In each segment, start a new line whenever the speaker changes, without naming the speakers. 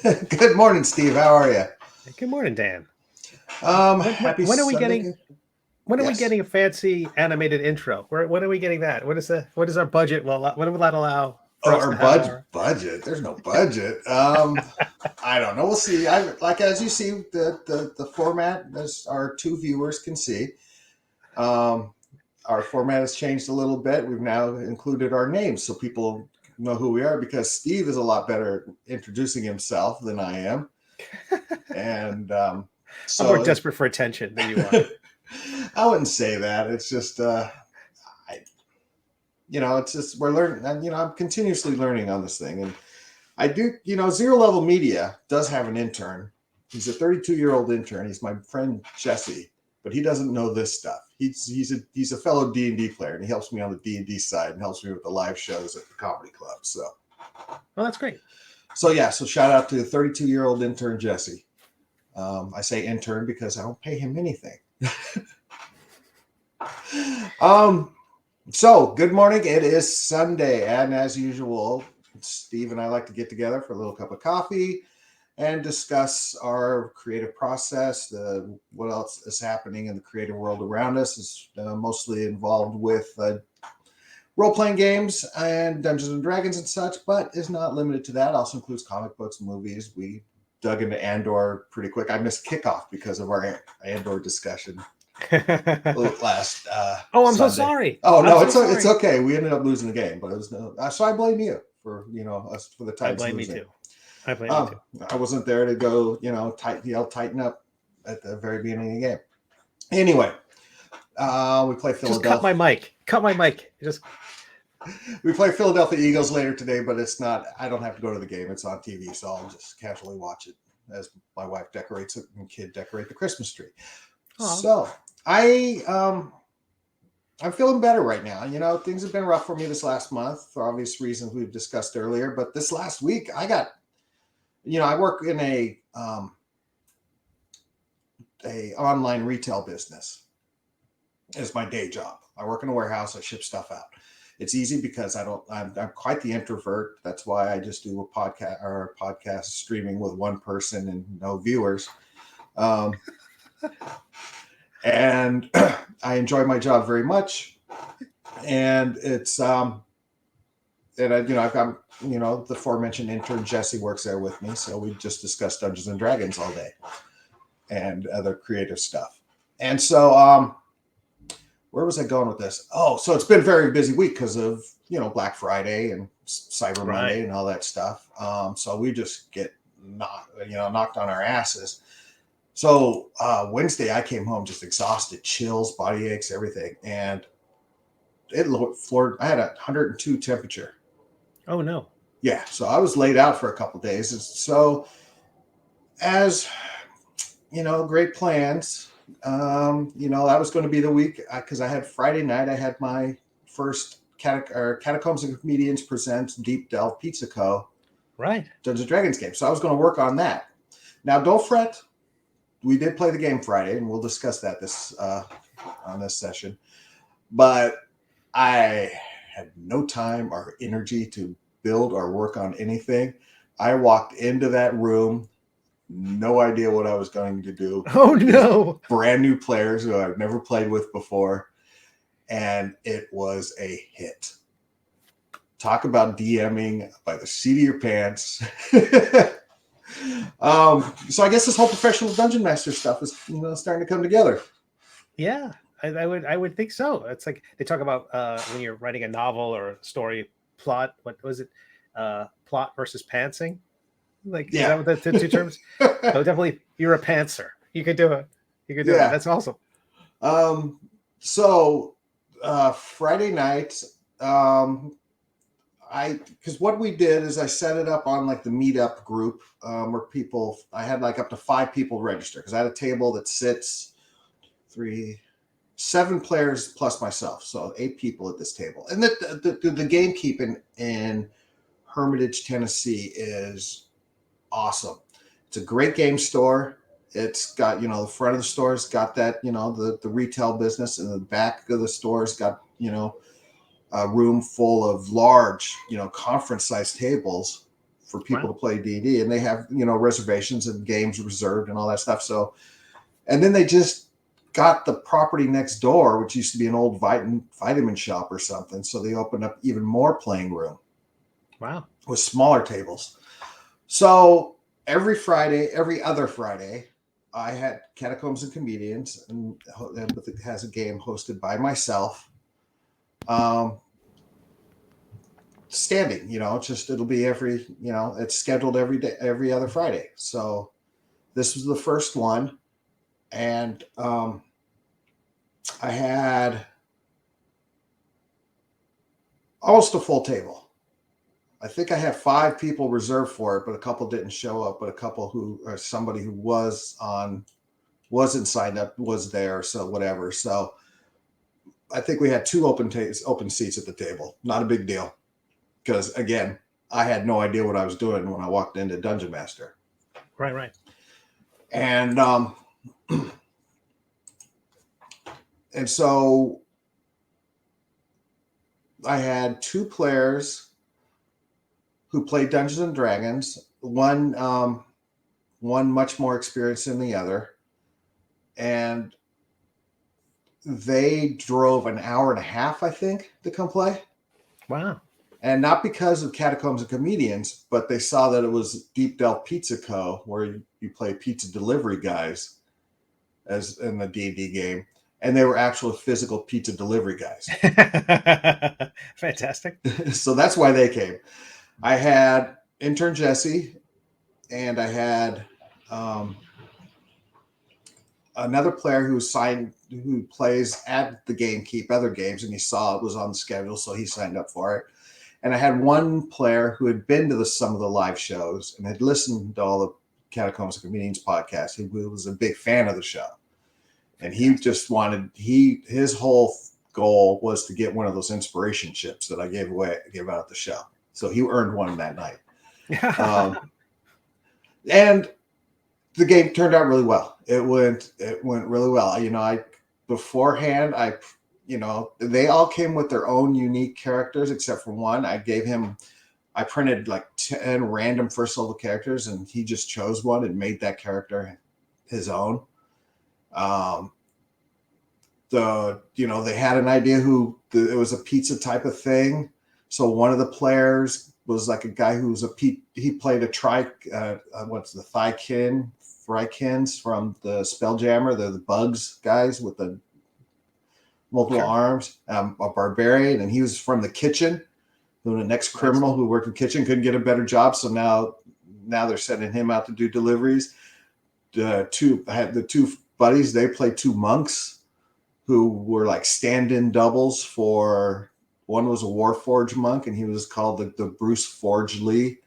Good morning, Steve. How are you?
Good morning, Dan. When,
Happy
when are we
Sunday.
getting when are we
Yes.
getting a fancy animated intro? When are we getting that? What is our budget? Well, what will that allow for
Oh,
us
our
to have our?
budget. There's no budget. I don't know. We'll see. I like as you see the format as our two viewers can see. Um, our format has changed a little bit. We've now included our names so people know who we are because Steve is a lot better at introducing himself than I am, and
I'm more
so
desperate for attention than you are.
I wouldn't say that. It's just I, it's just we're learning, and I'm continuously learning on this thing. And I do, Zero Level Media does have an intern. He's a 32-year-old intern. He's my friend Jesse, but he doesn't know this stuff. He's a fellow D&D player, and he helps me on the D&D side and helps me with the live shows at the comedy club.
Well, that's great.
So shout out to the 32-year-old intern Jesse. I say intern because I don't pay him anything. So, good morning. It is Sunday, and as usual, Steve and I like to get together for a little cup of coffee and discuss our creative process, what else is happening in the creative world around us. Is mostly involved with role-playing games and Dungeons and Dragons and such, but is not limited to that. Also includes comic books, movies. We dug into Andor pretty quick. I missed kickoff because of our Andor discussion last
Oh, I'm so
Sunday.
sorry.
Oh
I'm
no,
so
it's
sorry.
okay. We ended up losing the game, but it was no. So I blame you for us for the
I
Titans
blame me
losing.
too. I blame me too.
I wasn't there to go tighten up at the very beginning of the game. Anyway, we play
Just cut my
Philadelphia.
mic. Cut my mic. Just
We play Philadelphia Eagles later today, but it's not. I don't have to go to the game. It's on TV, so I'll just casually watch it as my wife decorates it and kid decorate the Christmas tree.
oh,
So I I'm feeling better right now. Things have been rough for me this last month for obvious reasons we've discussed earlier. But this last week, I work in a online retail business as my day job. I work in a warehouse. I ship stuff out. It's easy because I'm quite the introvert. That's why I just do a podcast streaming with one person and no viewers. Um, and I enjoy my job very much. And it's I've got the aforementioned intern Jesse works there with me, so we just discussed Dungeons and Dragons all day and other creative stuff. And so, where was I going with this? Oh, so it's been a very busy week because of Black Friday and Cyber
right.
Monday and all that stuff. So we just get knocked on our asses. So Wednesday I came home just exhausted, chills, body aches, everything, and it floored. I had 102 temperature.
Oh no.
Yeah, so I was laid out for a couple days. So, as great plans. That was going to be the week because I had Friday night. I had my first Catacombs and Comedians presents Deep Delve Pizza Co.
Right.
Dungeons and Dragons game. So I was going to work on that. Now, don't fret. We did play the game Friday, and we'll discuss that on this session. But I had no time or energy to build or work on anything. I walked into that room, no idea what I was going to do.
Oh no.
Brand new players who I've never played with before, and it was a hit. Talk about DMing by the seat of your pants. So I guess this whole professional dungeon master stuff is starting to come together.
Yeah, I would think so. It's like they talk about when you're writing a novel or a story plot. What was it? Plot versus pantsing. Like, is that
Yeah.
what the two terms? So definitely, you're a pantser. You could do it. You could do it.
Yeah.
That's awesome.
So Friday night, because what we did is I set it up on like the meetup group where I had like up to 5 people register because I had a table that sits 7 players plus myself, so 8 people at this table. And the gamekeep in Hermitage, Tennessee is awesome. It's a great game store. It's got the front of the store's got that the retail business, and the back of the store's got a room full of large conference sized tables for people to play D&D, and they have, reservations and games reserved and all that stuff. So, and then they just got the property next door, which used to be an old vitamin shop or something. So they opened up even more playing room.
Wow.
With smaller tables. So every other Friday, I had Catacombs and Comedians, and it has a game hosted by myself. Standing, it'll be it's scheduled every day, every other Friday. So this was the first one, and I had almost a full table. I think I had 5 people reserved for it, but a couple didn't show up. But a couple somebody who wasn't signed up was there, so whatever. So I think we had 2 open seats at the table. Not a big deal, because again, I had no idea what I was doing when I walked into Dungeon Master.
Right.
And and so I had 2 players who played Dungeons and Dragons, one much more experienced than the other, and they drove an hour and a half, I think, to come play.
Wow.
And not because of Catacombs and Comedians, but they saw that it was Deep Delve Pizza Co., where you play pizza delivery guys as in the D&D game, and they were actual physical pizza delivery guys.
Fantastic.
So that's why they came. I had intern Jesse, and I had another player who plays at the Gamekeep other games, and he saw it was on the schedule, so he signed up for it. And I had one player who had been to some of the live shows and had listened to all the Catacombs and Comedians podcasts. He was a big fan of the show, and he just his whole goal was to get one of those inspiration chips that I gave out at the show. So he earned one that night. And the game turned out really well. It went really well. They all came with their own unique characters, except for one. I printed like 10 random first level characters, and he just chose one and made that character his own. They had an idea it was a pizza type of thing. So one of the players was like a guy who was he played a Thrykins from the Spelljammer. They're the bugs guys with the multiple arms, a barbarian, and he was from the kitchen. The next criminal who worked in the kitchen couldn't get a better job, so now they're sending him out to do deliveries. I had the 2 buddies. They played 2 monks who were like stand-in doubles for. One was a Warforged monk, and he was called the Bruce Forge Lee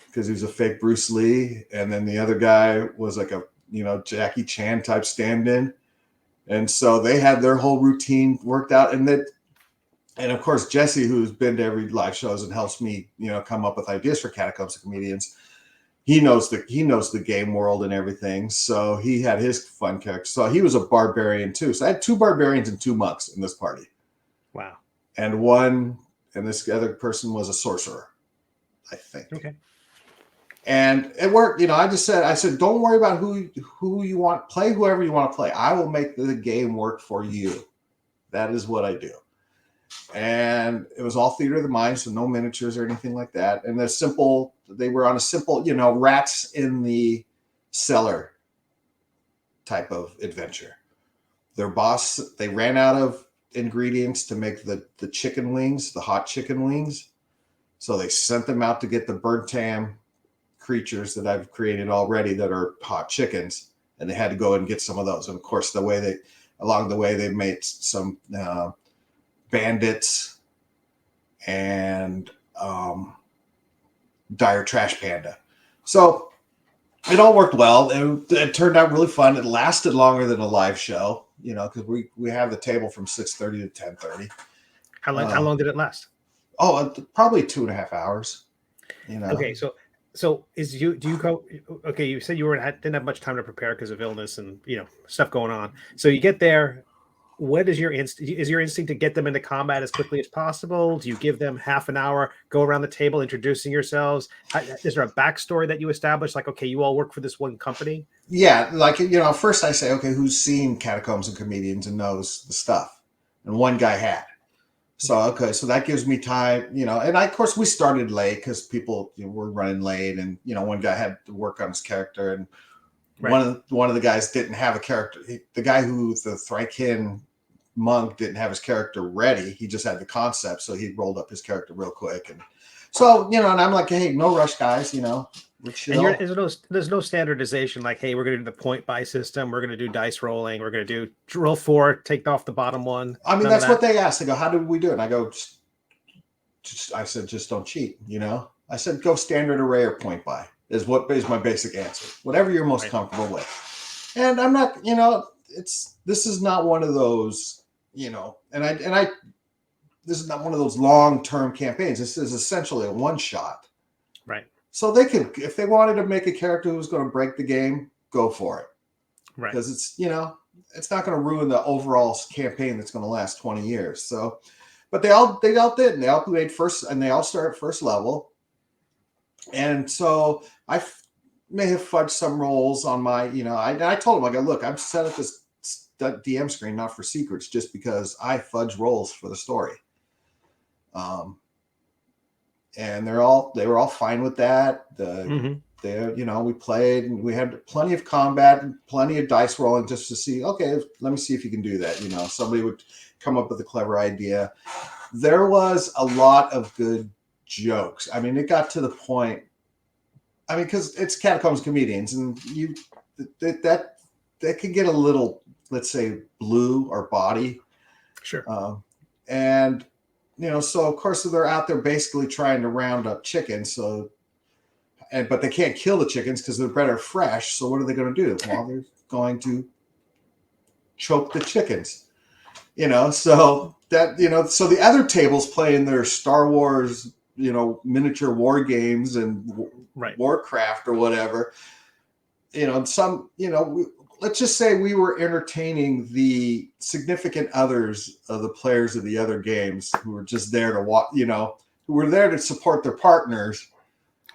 because he was a fake Bruce Lee. And then the other guy was like a Jackie Chan type stand-in. And so they had their whole routine worked out. And of course, Jesse, who's been to every live shows and helps me, come up with ideas for Catacombs and Comedians, he knows the game world and everything. So he had his fun character. So he was a barbarian too. So I had 2 barbarians and 2 monks in this party.
Wow.
And this other person was a sorcerer, I think.
Okay.
And it worked. I said, don't worry about who you want. Play whoever you want to play. I will make the game work for you. That is what I do. And it was all theater of the mind, so no miniatures or anything like that. And they were on a simple, rats in the cellar type of adventure. Their boss, they ran out of ingredients to make the chicken wings, the hot chicken wings. So they sent them out to get the burnt ham creatures that I've created already that are hot chickens, and they had to go and get some of those. And of course, along the way they made some bandits and dire trash panda. So it all worked well. It turned out really fun. It lasted longer than a live show, because we have the table from 6:30 to 10:30.
How long did it last?
Oh, probably 2.5 hours.
Okay, so do you go? Okay, you said you didn't have much time to prepare because of illness and stuff going on. So you get there. what is your instinct? Is your instinct to get them into combat as quickly as possible? Do you give them half an hour, go around the table introducing yourselves? Is there a backstory that you establish? Like, okay, you all work for this one company?
Yeah, like, first I say, okay, who's seen Catacombs and Comedians and knows the stuff? And one guy had. So, okay, so that gives me time, and of course we started late because people were running late, and one guy had to work on his character, and
Right.
one of the guys didn't have a character. The guy who the Thrykin monk didn't have his character ready. He just had the concept, so he rolled up his character real quick, and so and I'm like, hey, no rush, guys, we're chill.
And there's no standardization like, hey, we're going to do the point buy system. We're going to do dice rolling. We're going to do roll 4, take off the bottom one.
I mean,
None of
that's
that?
what they asked. They go, how did we do it? And I go, I said, just don't cheat. I said, go standard array or point buy is my basic answer. Whatever you're most comfortable with. And I'm not, this is not one of those, this is not one of those long-term campaigns. This is essentially a one shot.
Right.
So they could, if they wanted to make a character who's going to break the game, go for it.
Right.
Because it's, it's not going to ruin the overall campaign that's going to last 20 years. So, but they all did, and they all played first, and they all start at first level. And so I may have fudged some rolls on my, I told them, I go, look, I'm set at this DM screen not for secrets, just because I fudge rolls for the story. And they were all fine with that. We played, and we had plenty of combat and plenty of dice rolling just to see, okay, let me see if you can do that. Somebody would come up with a clever idea. There was a lot of good jokes. I mean, it got to the point, because it's Catacombs Comedians, and that could get a little, let's say, blue or body.
Sure.
And so of course they're out there basically trying to round up chickens. So, but they can't kill the chickens because they're better fresh. So what are they going to do? Well, they're going to choke the chickens. So that so the other tables playing their Star Wars, miniature war games and Warcraft or whatever. Let's just say we were entertaining the significant others of the players of the other games who were just there to watch, who were there to support their partners,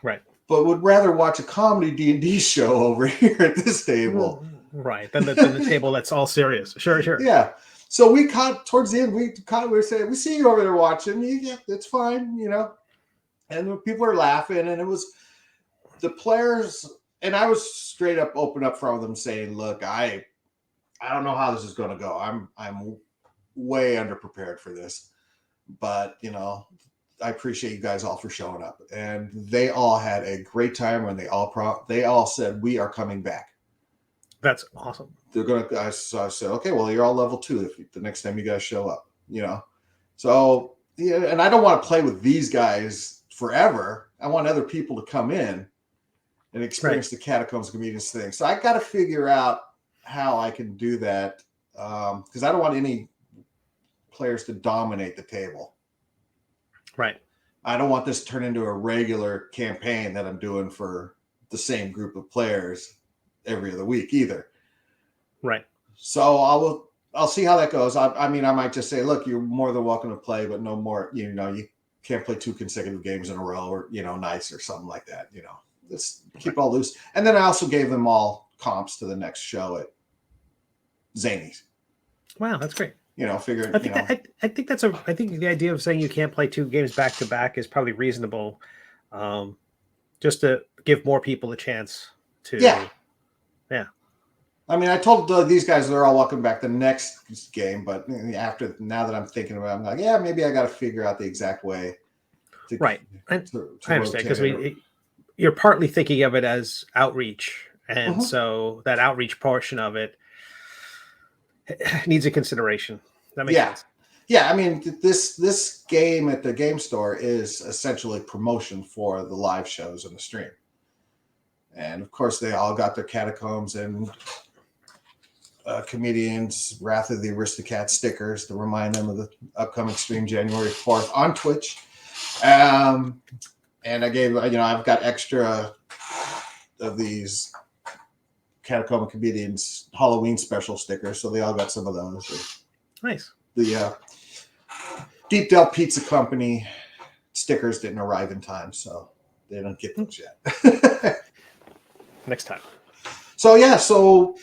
right?
But would rather watch a comedy D&D show over here at this table,
right? Than the table that's all serious. Sure.
Yeah. So we caught towards the end. We were saying, we see you over there watching. Yeah, it's fine, And people are laughing, and it was the players. And I was straight up open up front with them saying, look, I don't know how this is going to go. I'm way underprepared for this, but I appreciate you guys all for showing up. And they all had a great time, and they all said, we are coming back.
That's awesome.
They're going to, so I said, okay, well, you're all level 2 the next time you guys show up, So, yeah, and I don't want to play with these guys forever. I want other people to come in and experience the Catacombs Comedians thing. So I got to figure out how I can do that, because I don't want any players to dominate the table.
Right.
I don't want this to turn into a regular campaign that I'm doing for the same group of players every other week either.
Right.
So I'll see how that goes. I might just say, look, you're more than welcome to play, but no more, you can't play 2 consecutive games in a row, or, nights or something like that, Let's keep it all loose. And then I also gave them all comps to the next show at Zany's.
Wow, that's great.
Figuring.
I think the idea of saying you can't play 2 games back to back is probably reasonable, just to give more people a chance to. Yeah.
I told these guys they're all welcome back the next game, but now that I'm thinking about it, I'm like, yeah, maybe I got to figure out the exact way.
I understand, because you're partly thinking of it as outreach, and so that outreach portion of it needs a consideration. That makes sense.
Yeah, this game at the game store is essentially promotion for the live shows and the stream. And of course, they all got their Catacombs and Comedians Wrath of the Aristocat stickers to remind them of the upcoming stream January 4th on Twitch. And I gave, I've got extra of these Catacomb Comedians Halloween special stickers, so they all got some of those.
Nice.
The Deep Del Pizza Company stickers didn't arrive in time, so they don't get those yet.
Next time.
So yeah, so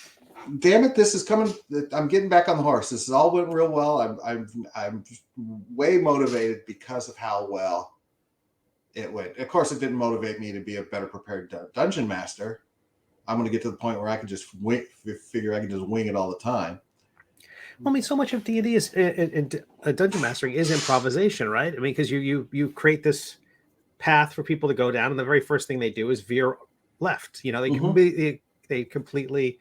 damn it, this is coming. I'm getting back on the horse. This has all went real well. I'm way motivated because of how well it went. Of course, it didn't motivate me to be a better prepared dungeon master. I'm going to get to the point where I can just figure I can just wing it all the time.
Well, I mean, so much of D&D is dungeon mastering is improvisation, right? I mean, because you create this path for people to go down, and the very first thing they do is veer left. You know, they completely,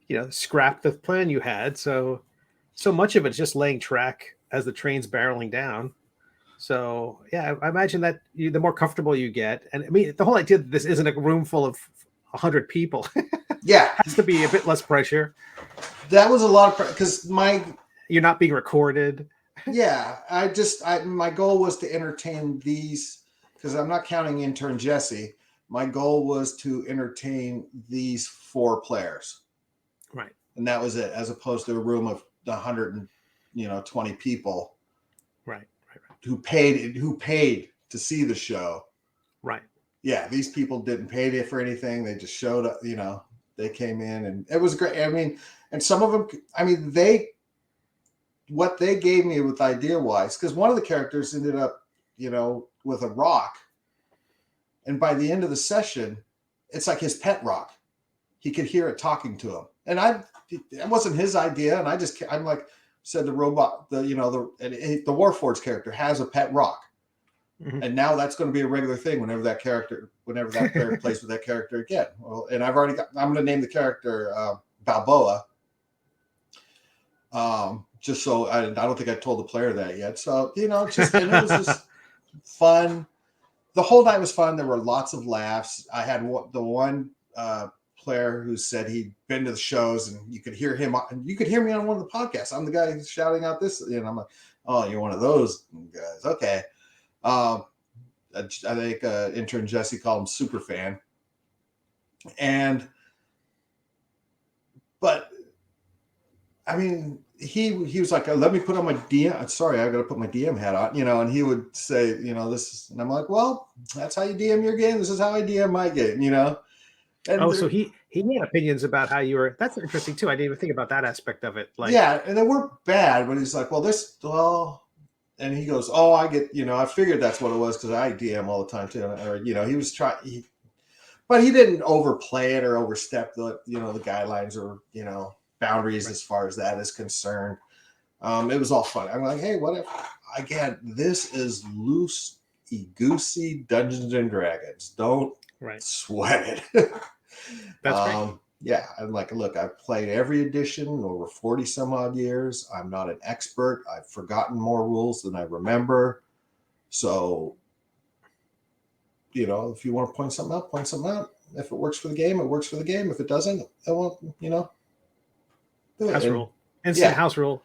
you know, scrap the plan you had. So much of it's just laying track as the train's barreling down. So yeah, I imagine that the more comfortable you get, and I mean, the whole idea that this isn't a room full of 100 people,
yeah,
has to be a bit less pressure.
That was a lot of because
you're not being recorded.
Yeah, my goal was to entertain these because I'm not counting intern Jesse. My goal was to entertain these 4 players,
right?
And that was it, as opposed to a room of 120 people,
right,
who paid to see the show,
right?
Yeah, these people didn't pay for anything; they just showed up. You know, they came in, and it was great. I mean, and some of them, I mean, what they gave me with idea wise, because one of the characters ended up, with a rock. And by the end of the session, it's like his pet rock. He could hear it talking to him. And it wasn't his idea. And I'm like, said the robot, the Warforged character has a pet rock. Mm-hmm. And now that's going to be a regular thing whenever that player plays with that character again. Well, and I'm going to name the character Balboa. Just so I don't think I told the player that yet. So, and it was just fun. The whole night was fun. There were lots of laughs. I had the one player who said he'd been to the shows and you could hear him. You could hear me on one of the podcasts. I'm the guy who's shouting out this. And I'm like, oh, you're one of those guys. Okay. I think intern Jesse called him super fan. But I mean, he was like, let me put on my DM. Sorry, I got to put my DM hat on, and he would say, this is, and I'm like, well, that's how you DM your game. This is how I DM my game, And
so he had opinions about how you were. That's interesting too. I didn't even think about that aspect of it.
Yeah, and they weren't bad, but he's like, and he goes, oh, I get, I figured that's what it was because I DM all the time too. Or, he was trying, but he didn't overplay it or overstep the guidelines or, boundaries as far as that is concerned. It was all fun. I'm like, hey, what if, again, this is loosey-goosey Dungeons and Dragons. Don't sweat it.
That's great.
Yeah, I'm like, look, I've played every edition over 40 some odd years. I'm not an expert. I've forgotten more rules than I remember. So, if you want to point something out, point something out. If it works for the game, it works for the game. If it doesn't, it won't,
House rule. Instant house rule.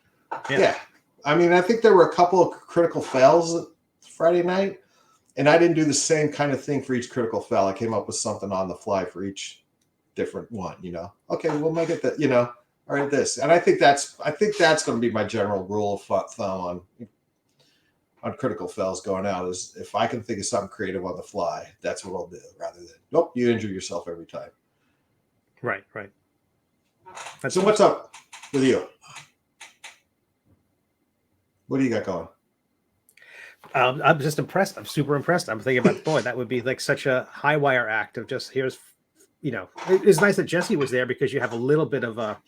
Yeah. I mean, I think there were a couple of critical fails Friday night, and I didn't do the same kind of thing for each critical fail. I came up with something on the fly for each different one, Okay, we'll make it that, all right, this. And I think that's going to be my general rule of thumb on critical fails going out is if I can think of something creative on the fly, that's what I'll do rather than, nope, you injure yourself every time.
Right.
So what's up with you? What do you got going?
I'm just impressed. I'm super impressed. I'm thinking about, boy, that would be like such a high wire act of just here's, it's nice that Jesse was there because you have a little bit of a,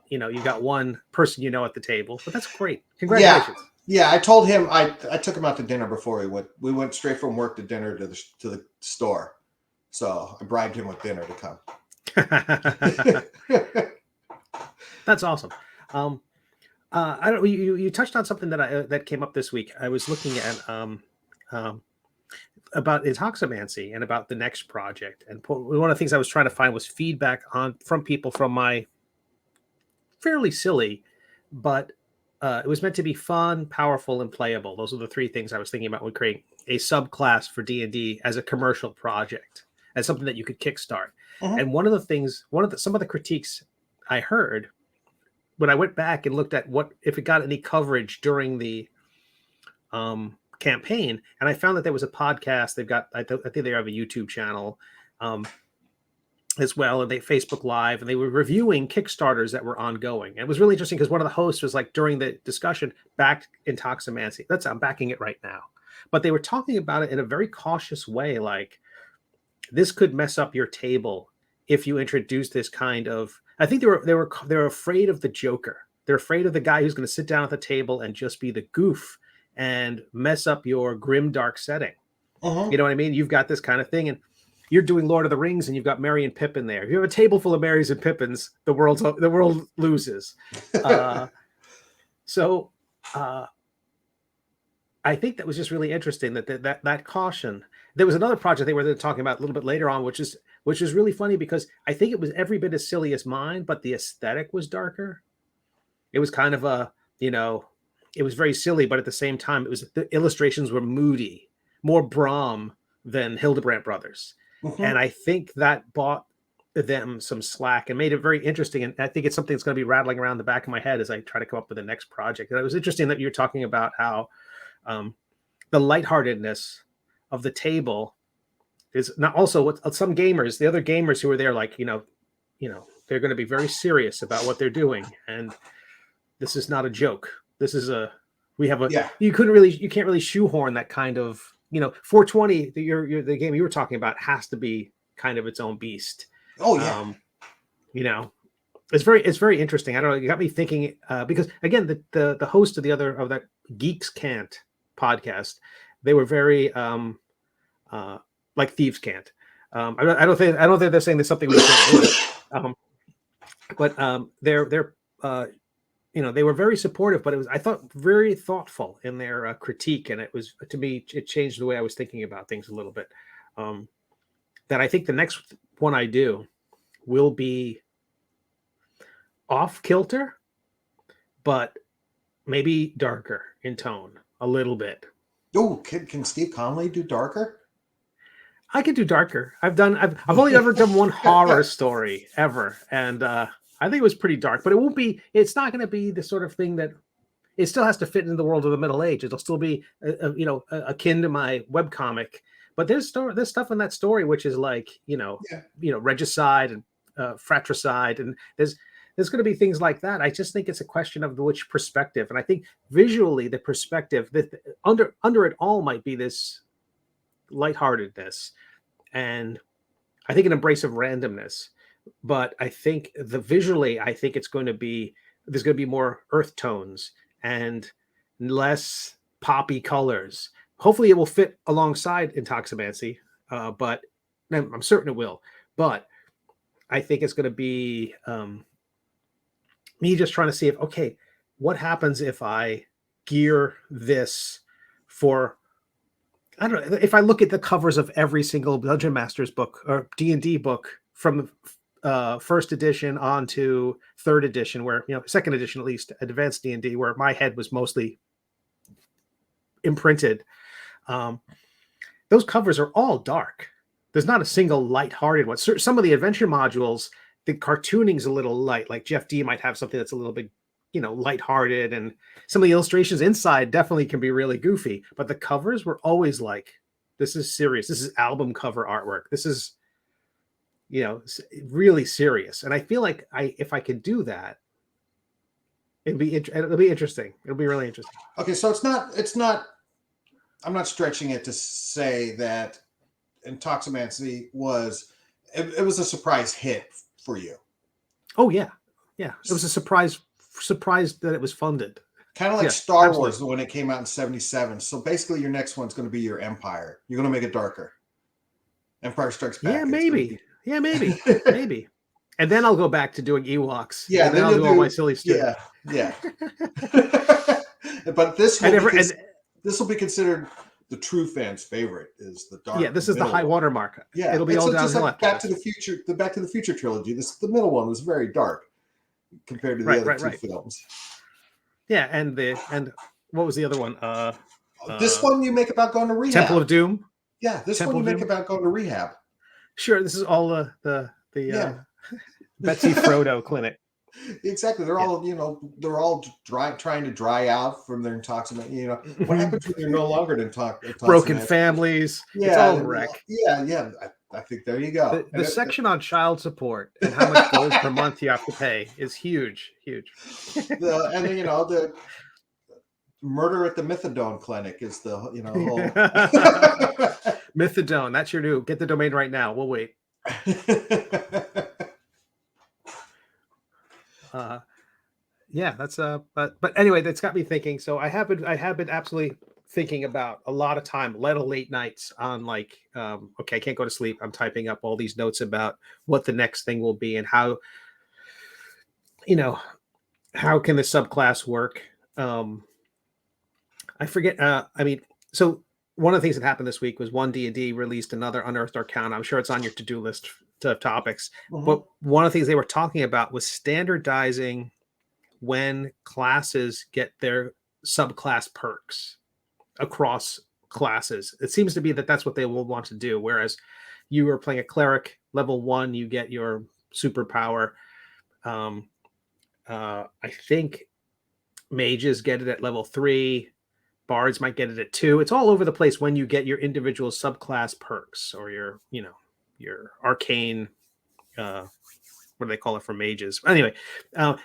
you got one person at the table, but that's great. Congratulations.
Yeah. I told him I took him out to dinner before we went straight from work to dinner to the store, so I bribed him with dinner to come.
That's awesome. I don't. You touched on something that came up this week. I was looking at about Intoximancy and about the next project, and one of the things I was trying to find was feedback from people from my fairly silly, but it was meant to be fun, powerful, and playable. Those are the 3 things I was thinking about when creating a subclass for D&D as a commercial project, as something that you could kickstart. Uh-huh. And some of the critiques I heard when I went back and looked at what if it got any coverage during the campaign, and I found that there was a podcast. They've got, I think they have a YouTube channel as well, and they Facebook Live, and they were reviewing Kickstarters that were ongoing. And it was really interesting because one of the hosts was like, during the discussion, backed Intoximancy. I'm backing it right now. But they were talking about it in a very cautious way, like this could mess up your table if you introduce this kind of. I think they're afraid of the Joker. They're afraid of the guy who's going to sit down at the table and just be the goof and mess up your grim dark setting. You know what I mean? You've got this kind of thing, and you're doing Lord of the Rings, and you've got Merry and Pippin there. If you have a table full of Marys and Pippins, the world loses. So I think that was just really interesting that caution. There was another project they were talking about a little bit later on, which is really funny because I think it was every bit as silly as mine, but the aesthetic was darker. It was kind of it was very silly, but at the same time, the illustrations were moody, more Brahm than Hildebrandt Brothers. And I think that bought them some slack and made it very interesting. And I think it's something that's going to be rattling around the back of my head as I try to come up with the next project. And it was interesting that you're talking about how the lightheartedness of the table is not also what some gamers, the other gamers who are there, like, they're going to be very serious about what they're doing. And this is not a joke. This is you can't really shoehorn that kind of, 420, the game you were talking about has to be kind of its own beast.
Oh yeah.
It's very interesting. I don't know. You got me thinking because again, the host of that Geeks Can't podcast, they were very like Thieves Can't. I don't think they're saying there's something we can't do. But they're they were very supportive, but I thought very thoughtful in their critique, and it was, to me, it changed the way I was thinking about things a little bit. That I think the next one I do will be off kilter, but maybe darker in tone a little bit.
Oh, can Steve Conley do darker?
I could do darker. I've only ever done one horror story ever, and I think it was pretty dark. But it's not going to be the sort of thing that it still has to fit into the world of the Middle Age. It'll still be akin to my webcomic. But there's stuff in that story which is like regicide and fratricide, and there's going to be things like that. I just think it's a question of which perspective, and I think visually the perspective that under it all might be this lightheartedness, and I think an embrace of randomness. But I think visually, I think there's going to be more earth tones and less poppy colors. Hopefully it will fit alongside Intoximancy, but I'm certain it will. But I think it's going to be me just trying to see what happens if I gear this for, I don't know, if I look at the covers of every single Dungeon Masters book or D&D book from first edition on to third edition, where second edition at least, advanced D&D, where my head was mostly imprinted. Those covers are all dark. There's not a single lighthearted one. Some of the adventure modules, the cartooning's a little light. Like Jeff D might have something that's a little bit, lighthearted, and some of the illustrations inside definitely can be really goofy. But the covers were always like, this is serious. This is album cover artwork. This is, really serious. And I feel like if I could do that, it'll be interesting. It'll be really interesting.
Okay, so it's not. I'm not stretching it to say that Intoximancy was a surprise hit for you.
Oh yeah. It was a surprise that it was funded.
Kind of like Star Wars when it came out in 1977. So basically, your next one's going to be your Empire. You're going to make it darker. Empire Strikes Back.
Yeah, maybe. Maybe. And then I'll go back to doing Ewoks.
Yeah,
and then I'll do all my silly stuff.
Yeah. But this will be considered the true fans' favorite. Is the dark?
Yeah, this is the high watermark.
Yeah,
it'll be all downhill.
Like Back to the Future. The Back to the Future trilogy. The middle one was very dark compared to the other two films.
Yeah, and what was the other one?
This one you make about going to rehab.
Temple of Doom.
Yeah, this one you make about going to rehab.
Sure, this is all the Betsy Frodo clinic.
Exactly. They're
Yeah.
all, they're all trying to dry out from their intoxicant. What happens when you're no longer
Broken
intoxicated?
families. It's
Yeah,
all a wreck.
yeah. I think there you go.
The section on child support and how much gold per month you have to pay is huge, huge.
The murder at the methadone clinic is the whole.
Methadone. That's your new. Get the domain right now. We'll wait. Yeah, that's but anyway, that's got me thinking. So I have been absolutely thinking about a lot of time, late nights on like, okay, I can't go to sleep. I'm typing up all these notes about what the next thing will be and how can the subclass work. I forget. I mean, so one of the things that happened this week was one D&D released another Unearthed Arcana. I'm sure it's on your to-do list of topics.
Mhm.
But one of the things they were talking about was standardizing when classes get their subclass perks across classes. It seems to be that that's what they will want to do. Whereas you are playing a cleric, level 1, you get your superpower. I think mages get it at level 3. Bards might get it at 2. It's all over the place when you get your individual subclass perks or your arcane, what do they call it for mages? Anyway,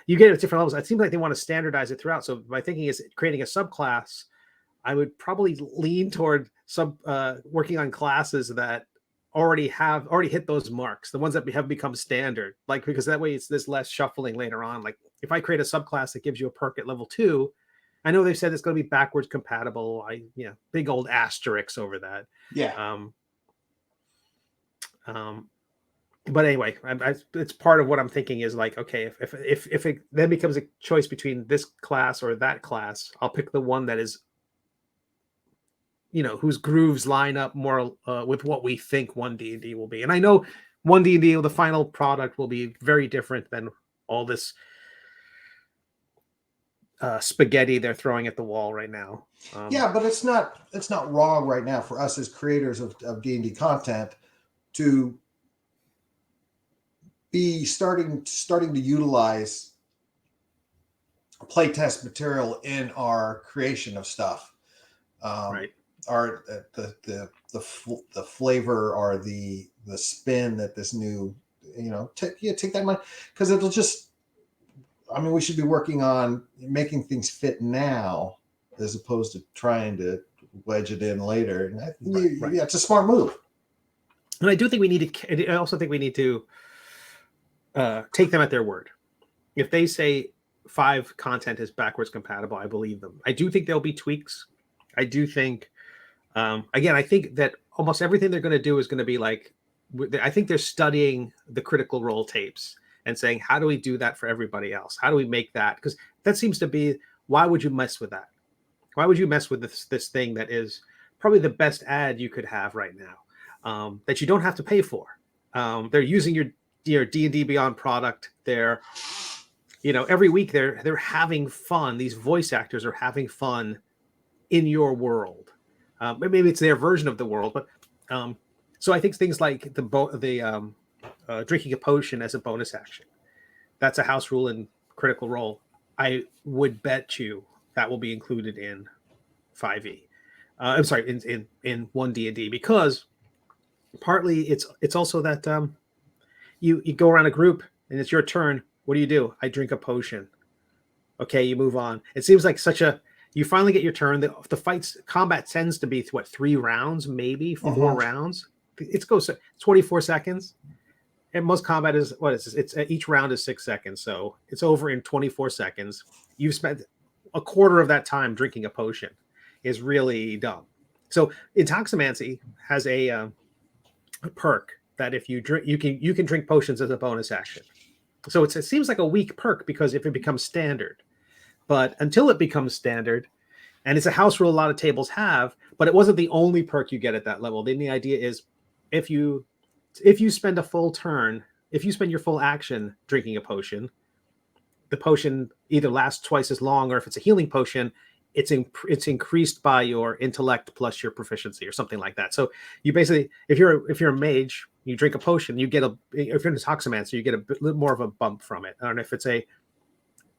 you get it at different levels. It seems like they want to standardize it throughout. So my thinking is creating a subclass. I would probably lean toward working on classes that already hit those marks, the ones that have become standard, like, because that way there's less shuffling later on. Like if I create a subclass that gives you a perk at level 2, I know they've said it's going to be backwards compatible. Big old asterisks over that.
Yeah.
But anyway, it's part of what I'm thinking is like, okay, if it then becomes a choice between this class or that class, I'll pick the one that is, whose grooves line up more with what we think one D&D will be. And I know one D&D, the final product, will be very different than all this spaghetti they're throwing at the wall right now.
Yeah, but it's not wrong right now for us as creators of D&D content to be starting to utilize playtest material in our creation of stuff.
Right.
Our the flavor or the spin that this new take that money, because it'll just. I mean, we should be working on making things fit now as opposed to trying to wedge it in later. And
Right.
Yeah, it's a smart move.
And I do think I also think we need to take them at their word. If they say 5 content is backwards compatible, I believe them. I do think there'll be tweaks. I do think, again, I think that almost everything they're going to do is going to be like, I think they're studying the Critical Role tapes and saying, how do we do that for everybody else? How do we make that? Because that seems to be, why would you mess with that? Why would you mess with this thing that is probably the best ad you could have right now, that you don't have to pay for? They're using your D&D Beyond product. They're, every week they're having fun. These voice actors are having fun in your world. Maybe it's their version of the world, but so I think things like drinking a potion as a bonus action, that's a house rule in Critical Role. I would bet you that will be included in 5e. I'm sorry, in 1D&D, because partly it's also that you go around a group and it's your turn. What do? I drink a potion. Okay, you move on. It seems like you finally get your turn. The combat tends to be 3 rounds, maybe 4 rounds. It goes 24 seconds. And most combat is, what is this? It's each round is 6 seconds, so it's over in 24 seconds. You've spent a quarter of that time drinking a potion. Is really dumb. So Intoximancy has a perk that if you drink, you can drink potions as a bonus action. So it seems like a weak perk, because if it becomes standard, but until it becomes standard, and it's a house rule a lot of tables have, but it wasn't the only perk you get at that level. Then the idea is, if you spend a full turn, if you spend your full action drinking a potion, the potion either lasts twice as long, or if it's a healing potion, it's increased by your intellect plus your proficiency or something like that. So you basically, if you're a mage, you drink a potion, if you're an Intoximancer, you get a bit more of a bump from it. And if it's a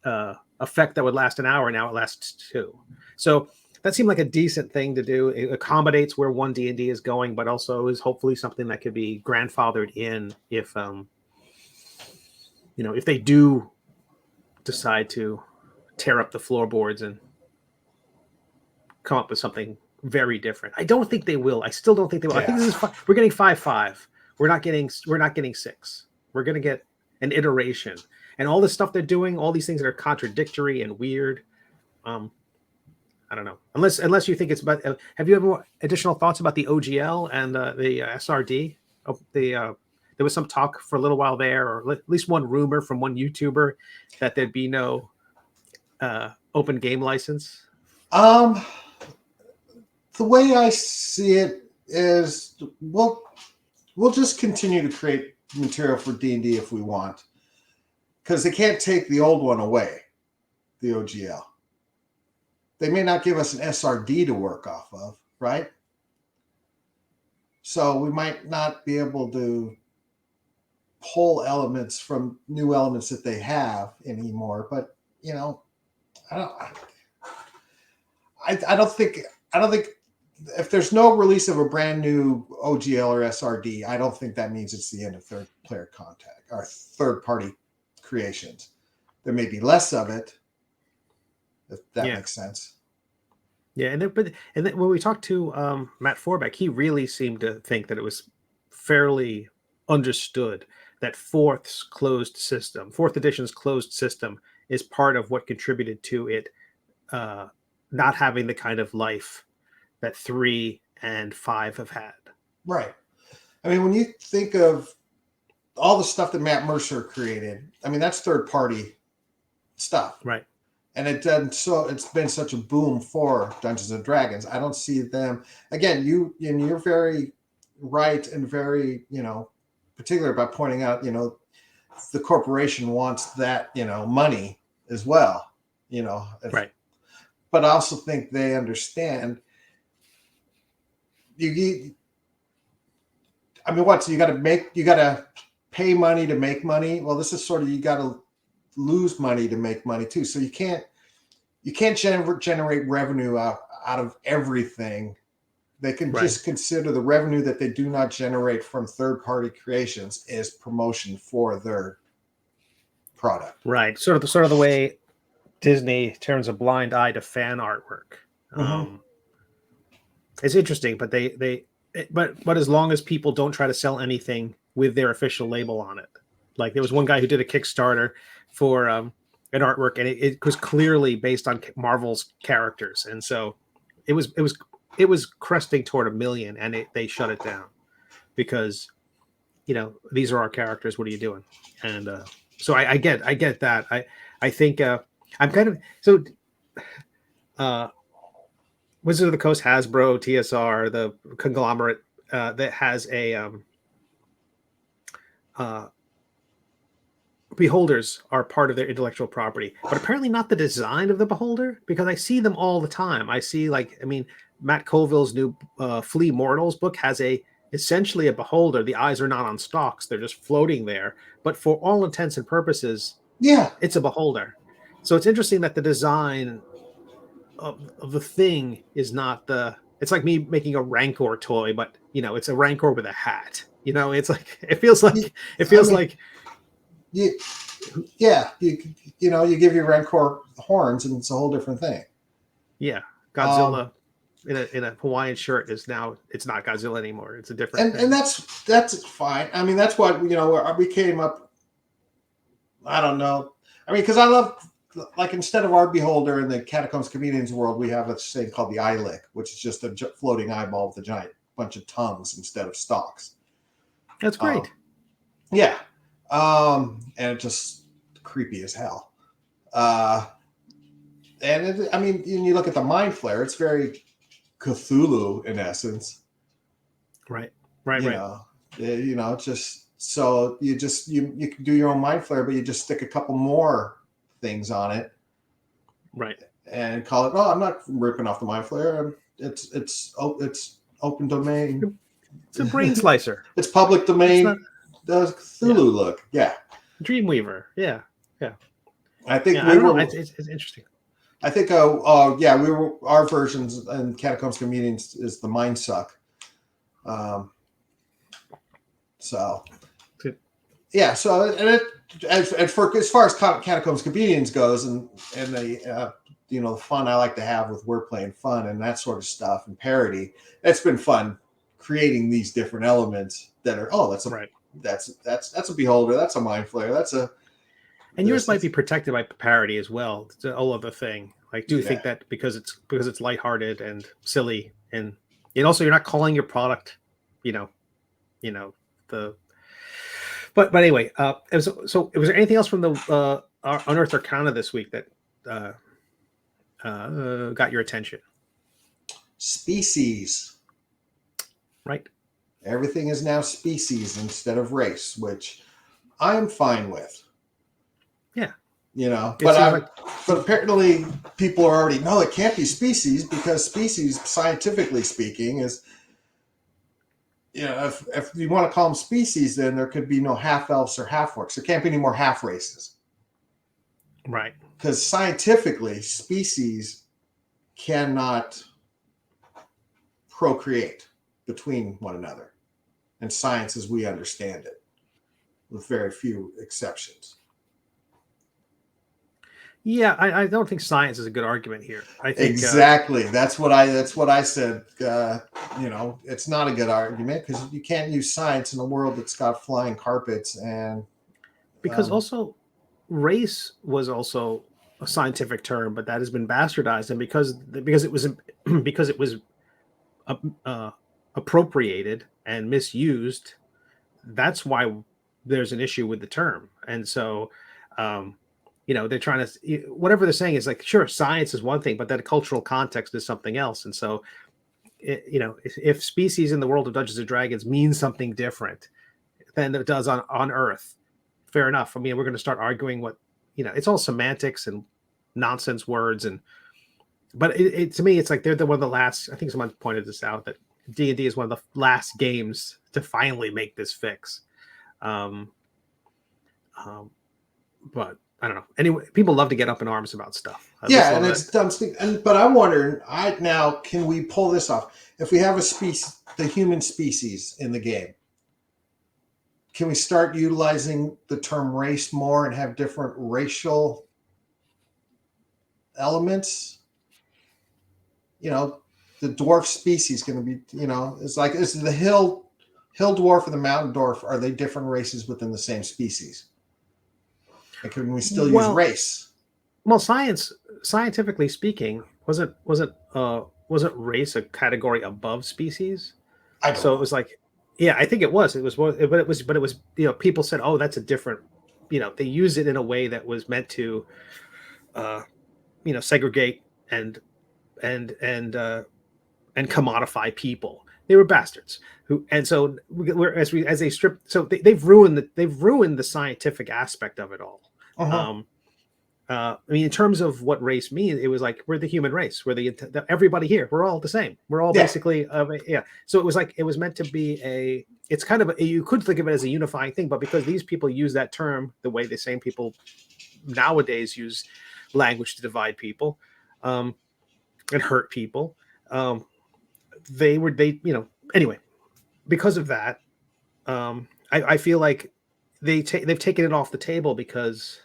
effect that would last an hour. Now it lasts 2. So that seemed like a decent thing to do. It accommodates where one D&D is going, but also is hopefully something that could be grandfathered in if if they do decide to tear up the floorboards and come up with something very different. I don't think they will. I still don't think they will. I think this is we're getting 5.5. We're not getting 6. We're going to get an iteration, and all this stuff they're doing, all these things that are contradictory and weird. I don't know. Unless you think it's about. Have you ever additional thoughts about the OGL and the SRD? There was some talk for a little while there, or at least one rumor from one YouTuber that there'd be no open game license.
The way I see it is, we'll just continue to create material for D&D if we want, because they can't take the old one away, the OGL. They may not give us an SRD to work off of, right? So we might not be able to pull elements from new elements that they have anymore. But I don't think if there's no release of a brand new OGL or SRD, I don't think that means it's the end of third player contact or third party creations. There may be less of it, if that makes sense.
Yeah, and then when we talked to Matt Forbeck, he really seemed to think that it was fairly understood that fourth edition's closed system is part of what contributed to it not having the kind of life that 3 and 5 have had. Right.
I mean, when you think of all the stuff that Matt Mercer created, I mean, that's third party stuff.
Right.
And it's been such a boom for Dungeons and Dragons. I don't see them again. You're very right and very particular about pointing out the corporation wants that money as well.
Right.
But I also think they understand. You got to pay money to make money. Well, this is sort of, you got to lose money to make money too. So you can't generate revenue out of everything. They can just consider the revenue that they do not generate from third party creations as promotion for their product.
Right. Sort of the way Disney turns a blind eye to fan artwork.
Mm-hmm.
It's interesting, but but as long as people don't try to sell anything with their official label on it. Like there was one guy who did a Kickstarter for an artwork, and it was clearly based on Marvel's characters, and so it was cresting toward 1 million, and they shut it down because these are our characters. What are you doing? And so I get that. I think I'm kind of so. Wizard of the Coast, Hasbro, TSR, the conglomerate that has a beholders are part of their intellectual property, but apparently not the design of the beholder, because I see them all the time. I see Matt Colville's new Flea Mortals book has essentially a beholder. The eyes are not on stalks; they're just floating there. But for all intents and purposes, it's a beholder. So it's interesting that the design of the thing is not it's like me making a Rancor toy, but it's a Rancor with a hat. It's like it feels like
you give your Rancor horns and it's a whole different thing.
Yeah, Godzilla in a Hawaiian shirt it's not Godzilla anymore. It's a different thing.
And that's fine. I mean, that's what we came up. I don't know. I mean, because I love, like, instead of our beholder in the Catacombs Comedians world, we have a thing called the eye lick, which is just a floating eyeball with a giant bunch of tongues instead of stalks.
That's great.
And it's just creepy as hell. And you look at the Mind Flayer, it's very Cthulhu in essence.
Right.
It's just, so you can do your own Mind Flayer, but you just stick a couple more things on it,
right,
and call it. Oh, I'm not ripping off the Mind Flayer. It's open domain.
It's a brain slicer.
It's public domain. The Cthulhu look, yeah.
Dreamweaver, yeah.
I think
Yeah, I don't know. It's interesting.
I think, yeah, our versions in Catacombs Comedians is the Mind Suck. So,
Good.
yeah, so, and as far as Catacombs Comedians goes, and the, the fun I like to have with we're playing fun and that sort of stuff and parody, it's been fun creating these different elements that are, that's a beholder, that's a mind flayer, that's a.
And yours might be protected by parody as well. It's a whole other thing. Like, do you think that because it's lighthearted and silly, and also you're not calling your product, the. But anyway, so was there anything else from the Unearthed Arcana this week that got your attention?
Species.
Right.
Everything is now species instead of race, which I'm fine with.
Yeah.
But apparently people are already, no, it can't be species, because species, scientifically speaking, is, if you want to call them species, then there could be no half elves or half orcs. There can't be any more half races.
Right.
Because scientifically, species cannot procreate between one another. And science as we understand it, with very few exceptions.
Yeah, I don't think science is a good argument here. I think
exactly that's what I said. It's not a good argument, because you can't use science in a world that's got flying carpets, and
because also race was also a scientific term, but that has been bastardized, and because it was appropriated and misused, that's why there's an issue with the term. And so they're trying to, whatever they're saying is like, sure, science is one thing, but that cultural context is something else. And so if species in the world of Dungeons and Dragons means something different than it does on Earth, fair enough. I mean, we're going to start arguing what, it's all semantics and nonsense words. But to me, it's like they're one of the last. I think someone pointed this out, that D&D is one of the last games to finally make this fix. But I don't know. Anyway, people love to get up in arms about stuff.
And it's dumb. But I'm wondering, now, can we pull this off? If we have a species, the human species in the game, can we start utilizing the term race more and have different racial elements? The dwarf species going to be, it's like, is the hill dwarf and the mountain dwarf, are they different races within the same species? And can we still use race?
Well, scientifically speaking, wasn't race a category above species? So it was like, yeah, I think it was. It was, but it was. People said, oh, that's a different. They used it in a way that was meant to, segregate and commodify people. They were bastards and so as they strip. So they've ruined the scientific aspect of it all.
Uh-huh.
I mean, in terms of what race means, it was like, we're the human race. We're everybody here. We're all the same. We're all basically, So it was like, it was meant to be it's kind of you could think of it as a unifying thing, but because these people use that term the way the same people nowadays use language to divide people, and hurt people, anyway, because of that, I feel like they've taken it off the table because,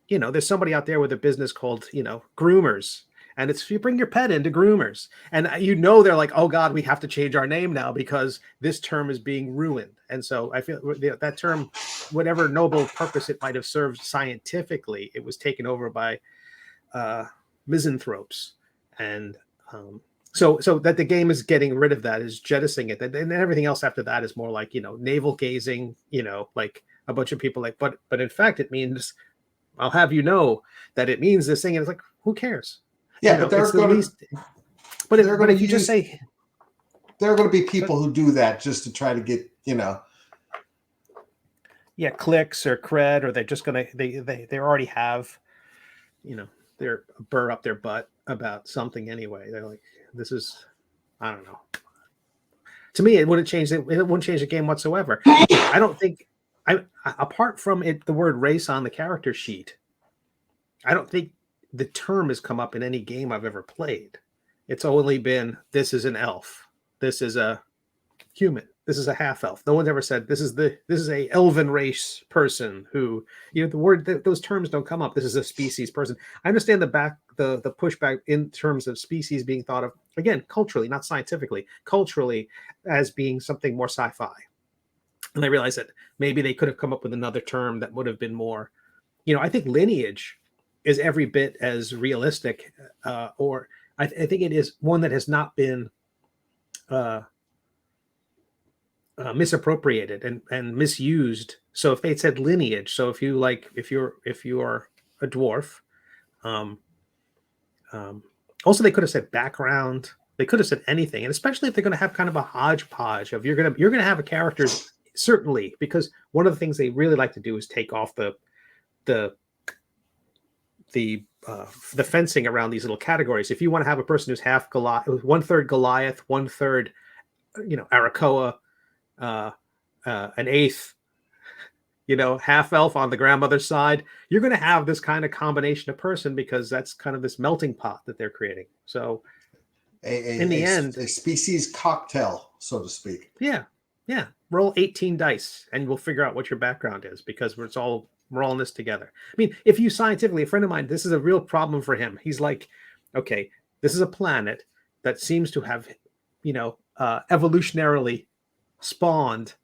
there's somebody out there with a business called, groomers, and it's, you bring your pet into groomers, and they're like, oh God, we have to change our name now because this term is being ruined. And so I feel that term, whatever noble purpose it might have served scientifically, it was taken over by misanthropes. And so that the game is getting rid of that, is jettisoning it, and everything else after that is more like, navel gazing, like a bunch of people like, but in fact it means, I'll have that it means this thing, and it's like, who cares?
Yeah, but they're going to.
But if you just say,
there are going to be people who do that just to try to get,
yeah, clicks or cred, or they're just going to they already have, their burr up their butt about something anyway. They're like, this is, I don't know. To me, it wouldn't change the game whatsoever. I don't think apart from it, the word race on the character sheet, I don't think the term has come up in any game I've ever played. It's only been, this is an elf, this is a human, this is a half elf. No one's ever said this is a elven race person who, the word, those terms don't come up. This is a species person. I understand the pushback in terms of species being thought of, again, culturally, not scientifically, culturally, as being something more sci-fi. And I realized that maybe they could have come up with another term that would have been more, I think lineage is every bit as realistic, or I think it is one that has not been misappropriated and misused. So if they said lineage, so if you are a dwarf, also they could have said background. They could have said anything, and especially if they're going to have kind of a hodgepodge of you're going to have a characters, certainly, because one of the things they really like to do is take off the fencing around these little categories. If you want to have a person who's half Goliath, 1/3 Goliath, 1/3 Arakoa, an eighth half elf on the grandmother's side, you're going to have this kind of combination of person, because that's kind of this melting pot that they're creating. So in the end,
a species cocktail, so to speak.
Yeah. Roll 18 dice and we'll figure out what your background is, because we're all in this together. I mean, if you scientifically, a friend of mine, this is a real problem for him. He's like, okay, this is a planet that seems to have, evolutionarily spawned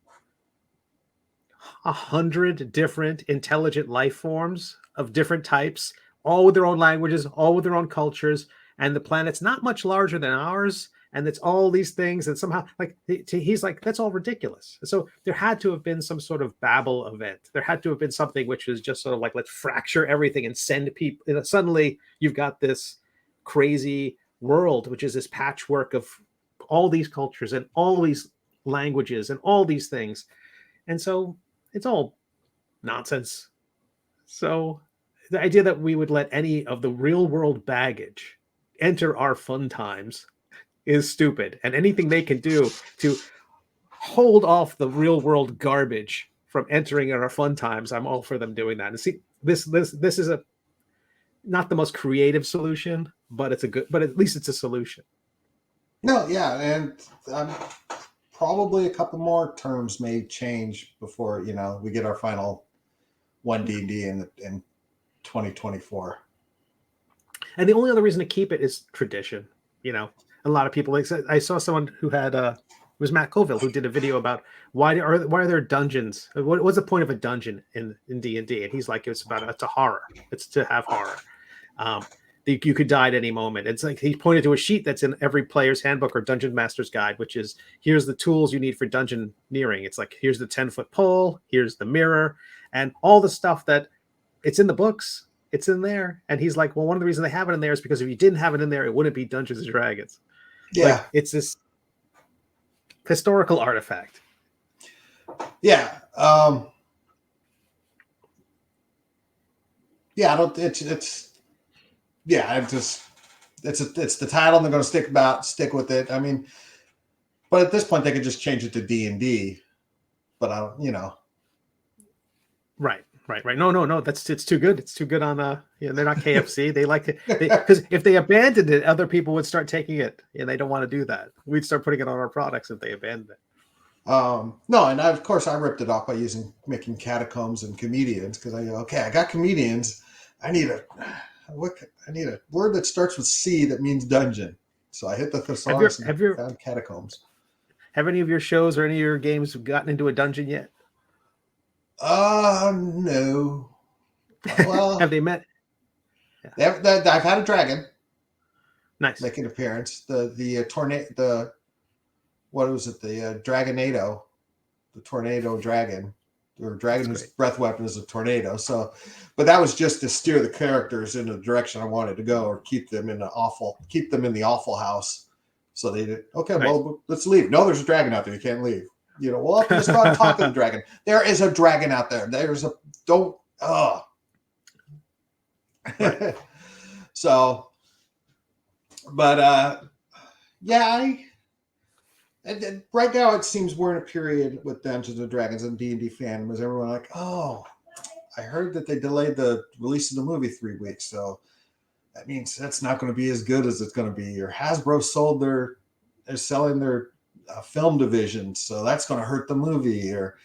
100 different intelligent life forms of different types, all with their own languages, all with their own cultures, and the planet's not much larger than ours, and it's all these things, and somehow, like, he's like, that's all ridiculous. So there had to have been some sort of Babel event. There had to have been something which is just sort of like, let's fracture everything and send people. Suddenly you've got this crazy world, which is this patchwork of all these cultures and all these languages and all these things. And so it's all nonsense. So the idea that we would let any of the real world baggage enter our fun times is stupid. And anything they can do to hold off the real world garbage from entering in our fun times, I'm all for them doing that. And see, this is not the most creative solution, but at least it's a solution.
No, yeah, and probably a couple more terms may change before we get our final 1D&D in 2024.
And the only other reason to keep it is tradition. A lot of people, I saw someone who had it was Matt Colville, who did a video about why are there dungeons? What's the point of a dungeon in D&D? And he's like, it's a horror. It's to have horror. You could die at any moment. It's like he pointed to a sheet that's in every player's handbook or dungeon master's guide, which is, here's the tools you need for dungeoneering. It's like, here's the 10-foot pole, here's the mirror, and all the stuff that it's in the books. It's in there. And he's like, well, one of the reasons they have it in there is because if you didn't have it in there, it wouldn't be Dungeons and Dragons.
Yeah.
Like, it's this historical artifact.
Yeah. Yeah, I don't, it's the title and they're going to stick with it. I mean, but at this point they could just change it to D&D, but I don't,
Right. No. It's too good. It's too good on they're not KFC. They like it because if they abandoned it, other people would start taking it, and they don't want to do that. We'd start putting it on our products if they abandoned it.
No, and of course I ripped it off by making catacombs and comedians, because I got comedians. I need a word that starts with C that means dungeon. So I hit the thesaurus and found catacombs.
Have any of your shows or any of your games gotten into a dungeon yet?
No. Well,
have they met?
Yeah. I've had a dragon.
Nice.
Make an appearance. The tornado. What was it? The Dragonado, the tornado dragon, or dragon whose breath weapon is a tornado. So, but that was just to steer the characters in the direction I wanted to go, or keep them in the awful house. So they did. Okay, nice. Well, let's leave. No, there's a dragon out there. You can't leave. Well, just go and talk to the dragon. There is a dragon out there. Right. So, but yeah, And right now, it seems we're in a period with Dungeons and Dragons and D&D fandom. Is everyone like, oh, I heard that they delayed the release of the movie 3 weeks, so that means that's not going to be as good as it's going to be. Or Hasbro they're selling their film division, so that's going to hurt the movie. Or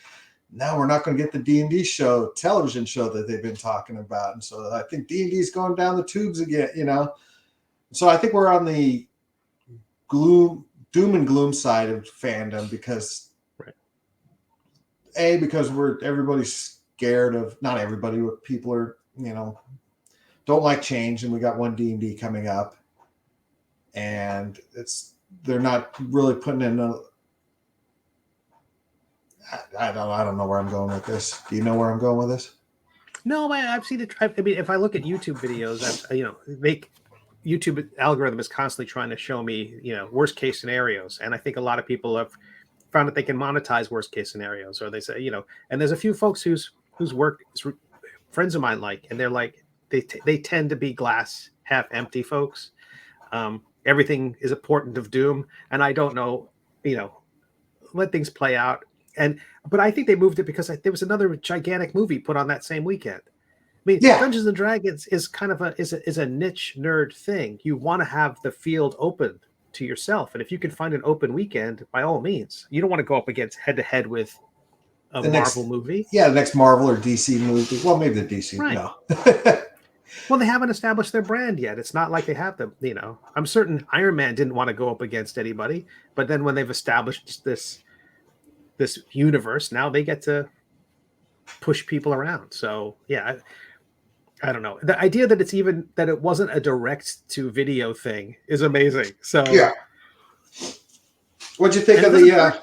now we're not going to get the D&D television show that they've been talking about. And so I think D&D is going down the tubes again, So I think we're on the doom and gloom side of fandom because,
right.
because everybody's scared of, not everybody, but people are, don't like change. And we got one D&D coming up and they're not really putting in I don't know where I'm going with this. Do you know where I'm going with this?
No, I've seen it. I mean, if I look at YouTube videos, YouTube algorithm is constantly trying to show me, worst case scenarios. And I think a lot of people have found that they can monetize worst case scenarios, or they say, and there's a few folks whose work friends of mine and they're like, they tend to be glass half empty folks. Everything is a portent of doom. And I don't know, let things play out. But I think they moved it because there was another gigantic movie put on that same weekend. I mean,
yeah.
Dungeons and Dragons is kind of a niche nerd thing. You want to have the field open to yourself, and if you can find an open weekend, by all means. You don't want to go up against head to head with the Marvel movie.
Yeah, the next Marvel or DC movie. Well, maybe the DC.
Right.
No.
Well, they haven't established their brand yet. It's not like they have them. I'm certain Iron Man didn't want to go up against anybody, but then when they've established this universe, now they get to push people around. So yeah, I don't know. The idea that it wasn't a direct to video thing is amazing. So
yeah. What'd you think of the?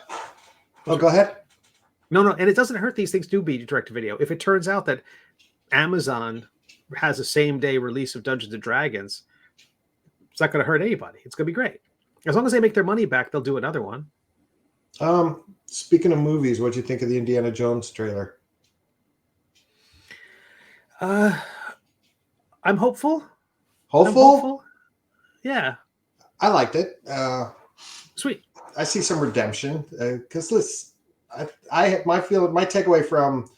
Oh, go ahead.
No, and it doesn't hurt these things to be direct to video. If it turns out that Amazon has a same day release of Dungeons and Dragons, it's not going to hurt anybody. It's going to be great. As long as they make their money back, they'll do another one.
Speaking of movies, what'd you think of the Indiana Jones trailer?
I'm hopeful.
Hopeful?
Yeah.
I liked it.
Sweet.
I see some redemption because my takeaway from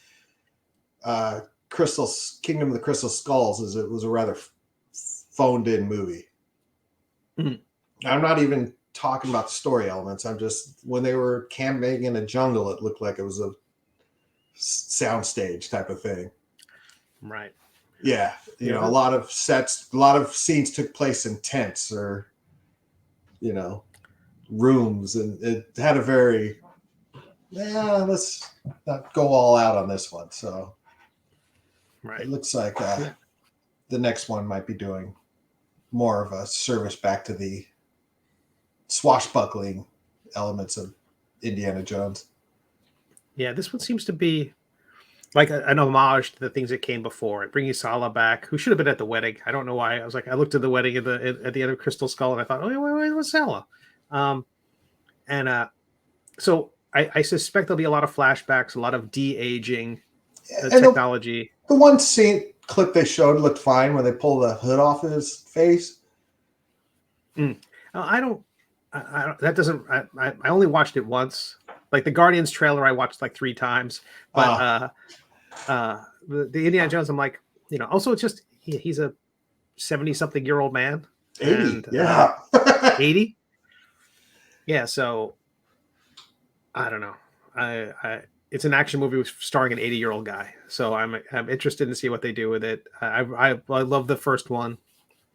Kingdom of the Crystal Skulls is it was a rather phoned in movie. Mm-hmm. I'm not even talking about the story elements. I'm just, when they were camping in a jungle, it looked like it was a soundstage type of thing.
Right.
Yeah. A lot of scenes took place in tents or, rooms, and it had a very, let's not go all out on this one. So
right.
It looks like the next one might be doing more of a service back to the swashbuckling elements of Indiana Jones.
Yeah, this one seems to be like an homage to the things that came before. Bringing Sala back, who should have been at the wedding. I don't know why. I looked at the wedding at the end of Crystal Skull, and I thought, oh, wait, what's Sala? So I suspect there'll be a lot of flashbacks, a lot of de-aging technology.
The one clip they showed looked fine when they pulled the hood off his face.
I only watched it once. Like the Guardians trailer, I watched like 3 times. But the Indiana Jones, I'm like, also it's just he's a 70-something-year-old man.
80, yeah.
80? Yeah, so I don't know. It's an action movie starring an 80-year-old guy, so I'm interested to see what they do with it. I love the first one,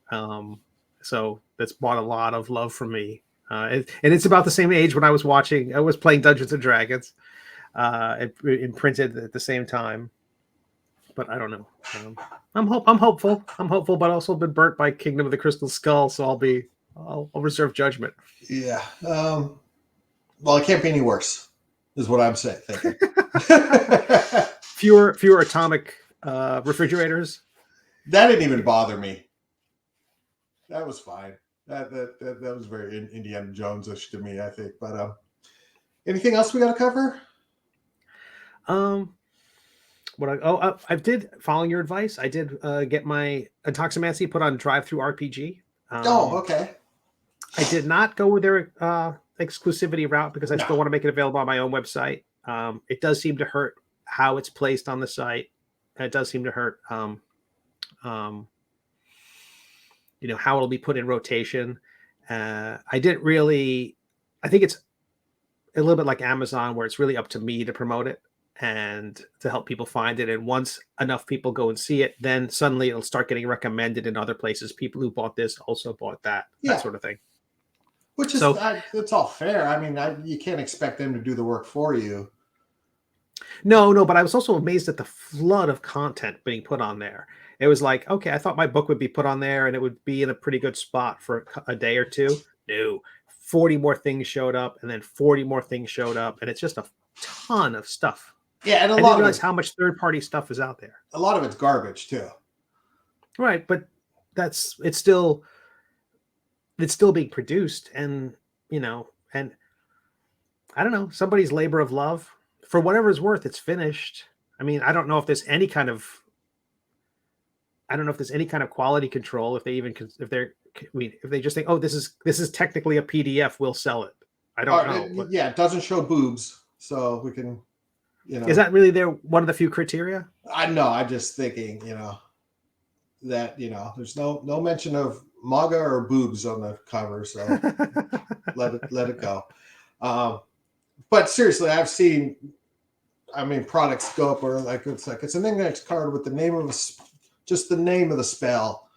so that's brought a lot of love from me. And it's about the same age when I was playing Dungeons and Dragons, imprinted at the same time. But I don't know. I'm hopeful. But also been burnt by Kingdom of the Crystal Skull, so I'll reserve judgment.
Yeah. Well, it can't be any worse, is what I'm saying. Thinking.
fewer atomic refrigerators.
That didn't even bother me. That was fine. That was very Indiana Jones-ish to me, I think. But anything else we got to cover?
I did, following your advice, I did get my Intoximancy put on Drive-Thru RPG.
Okay.
I did not go with their exclusivity route because I
No.
still want to make it available on my own website. It does seem to hurt how it's placed on the site. It does seem to hurt, how it'll be put in rotation. I didn't really. I think it's a little bit like Amazon, where it's really up to me to promote it and to help people find it. And once enough people go and see it, then suddenly it'll start getting recommended in other places. People who bought this also bought that sort of thing.
Which is, it's all fair. I mean, you can't expect them to do the work for you.
No, but I was also amazed at the flood of content being put on there. It was like, okay, I thought my book would be put on there and it would be in a pretty good spot for a day or two. No, 40 more things showed up, and then 40 more things showed up, and it's just a ton of stuff.
Yeah, and
I didn't realize how much third-party stuff is out there.
A lot of it's garbage too.
Right, but it's still being produced, and and I don't know, somebody's labor of love, for whatever it's worth, it's finished. I mean, I don't know if there's any kind of quality control, if they just think, oh, this is technically a PDF, we'll sell it. I don't know.
It doesn't show boobs, so we can,
Is that really one of the few criteria?
I know. I'm just thinking, that there's no mention of MAGA or boobs on the cover, so let it go. But seriously, I've seen, products go up where it's an index card with the name of just the name of the spell,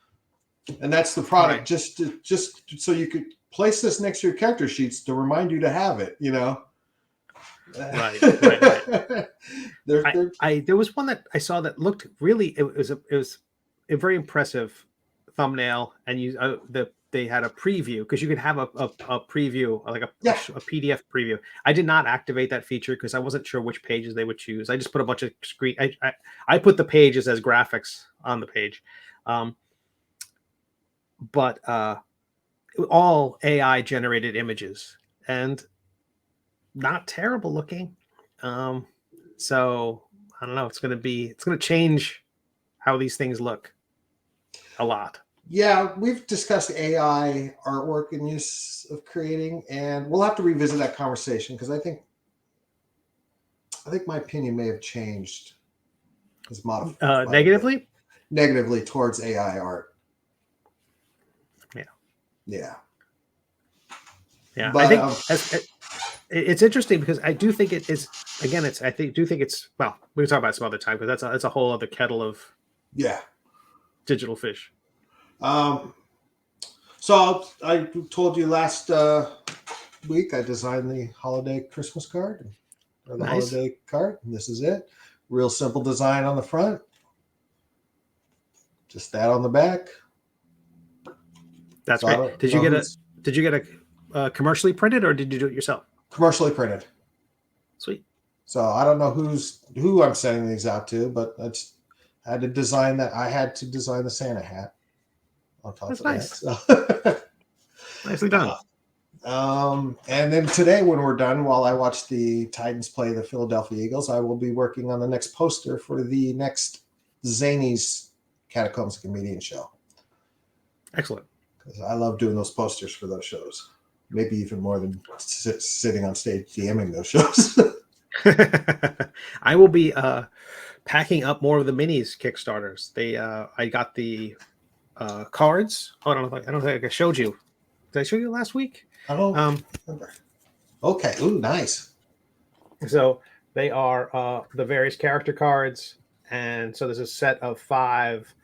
and that's the product. Right. Just so you could place this next to your character sheets to remind you to have it.
Right. There was one that I saw that looked really. It was a very impressive thumbnail, and they had a preview, because you could have a preview, like a PDF preview. I did not activate that feature because I wasn't sure which pages they would choose. I just put a bunch of screen. I put the pages as graphics on the page, but all AI generated images, and not terrible looking. So I don't know. It's going to change how these things look a lot.
Yeah, we've discussed AI artwork and use of creating, and we'll have to revisit that conversation, because I think my opinion may have changed. It's modified
negatively?
Negatively towards AI art.
Yeah.
But,
I think it's interesting, because I do think it is. Again, well, we can talk about it some other time, because that's a whole other kettle of digital fish.
So I told you last week I designed the holiday Christmas card, or the holiday card, and this is it. Real simple design on the front, just that on the back.
That's great. Did you get a commercially printed, or did you do it yourself?
Commercially printed.
Sweet.
So I don't know who I'm sending these out to, but I had to design that. I had to design the Santa hat on top. That's of nice. That. So.
Nicely done.
And then today, when we're done, while I watch the Titans play the Philadelphia Eagles, I will be working on the next poster for the next Zany's Catacombs Comedian show. Excellent. Because I love doing those posters for those shows. Maybe even more than sitting on stage DMing those shows.
I will be packing up more of the minis Kickstarters. I got the cards. Oh, I don't think I showed you. Did I show you last week?
I don't remember. Okay. Ooh, nice.
So they are the various character cards, and so there's a set of 5,